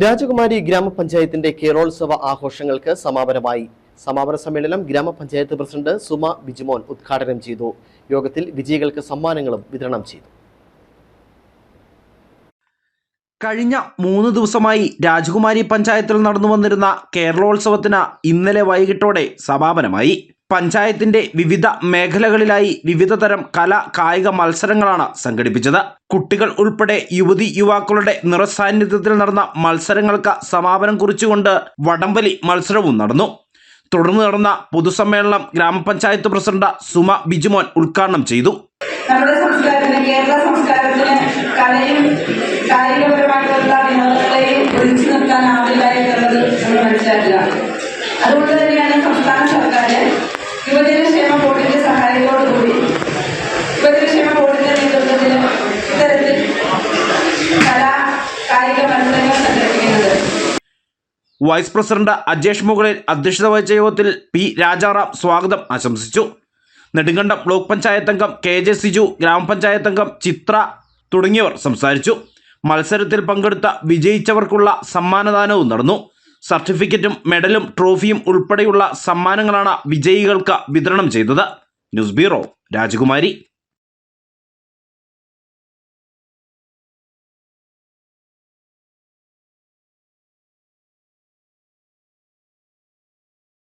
രാജകുമാരി ഗ്രാമപഞ്ചായത്തിന്റെ കേരളോത്സവ ആഘോഷങ്ങൾക്ക് സമാപനമായി. സമാപന സമ്മേളനം ഗ്രാമപഞ്ചായത്ത് പ്രസിഡന്റ് സുമ ബിജിമോൻ ഉദ്ഘാടനം ചെയ്തു. യോഗത്തിൽ വിജയികൾക്ക് സമ്മാനങ്ങളും വിതരണം ചെയ്തു. കഴിഞ്ഞ 3 ദിവസമായി രാജകുമാരി പഞ്ചായത്തിൽ നടന്നു വന്നിരുന്ന കേരളോത്സവത്തിന് ഇന്നലെ വൈകിട്ടോടെ സമാപനമായി. പഞ്ചായത്തിന്റെ വിവിധ മേഖലകളിലായി വിവിധ തരം കായിക മത്സരങ്ങളാണ് സംഘടിപ്പിച്ചത്. കുട്ടികൾ ഉൾപ്പെടെ യുവതി-യുവാക്കളുടെ നിറസാന്നിധ്യത്തിൽ നടന്ന മത്സരങ്ങൾക്ക് സമാപനം കുറിച്ചുകൊണ്ട് വടംവലി മത്സരവും നടന്നു. തുടർന്ന് നടന്ന പൊതുസമ്മേളനം ഗ്രാമപഞ്ചായത്ത് പ്രസിഡന്റ് സുമ ബിജിമോൻ ഉദ്ഘാടനം ചെയ്തു. നമ്മുടെ സംസ്കാരത്തിന്, കേരള സംസ്കാരത്തിന് കലയും കായികപരമായിട്ടുള്ള വിനോദങ്ങളെയും ഒഴിച്ചു നിർത്താനാവില്ല എന്നുള്ളത് നമ്മൾ മനസ്സിലാക്കുക. അതുകൊണ്ട് തന്നെയാണ് സംസ്ഥാന സർക്കാർ യുവജനക്ഷേമ ബോർഡിന്റെ സഹായത്തോടുകൂടി യുവജനക്ഷേമ ബോർഡിന്റെ നേതൃത്വത്തിൽ ഇത്തരത്തിൽ കായിക മത്സരങ്ങൾ സംഘടിപ്പിക്കുന്നത്. വൈസ് പ്രസിഡന്റ് അജേഷ് മുകളിൽ അധ്യക്ഷത വഹിച്ച യോഗത്തിൽ പി രാജാറാം സ്വാഗതം ആശംസിച്ചു. നെടുങ്കണ്ടം ബ്ലോക്ക് പഞ്ചായത്ത് അംഗം KJ സിജു, ഗ്രാമപഞ്ചായത്ത് അംഗം ചിത്ര തുടങ്ങിയവർ സംസാരിച്ചു. മത്സരത്തിൽ പങ്കെടുത്ത വിജയിച്ചവർക്കുള്ള സമ്മാനദാനവും നടന്നു. സർട്ടിഫിക്കറ്റും മെഡലും ട്രോഫിയും ഉൾപ്പെടെയുള്ള സമ്മാനങ്ങളാണ് വിജയികൾക്ക് വിതരണം ചെയ്തത്. ന്യൂസ് ബ്യൂറോ, രാജകുമാരി.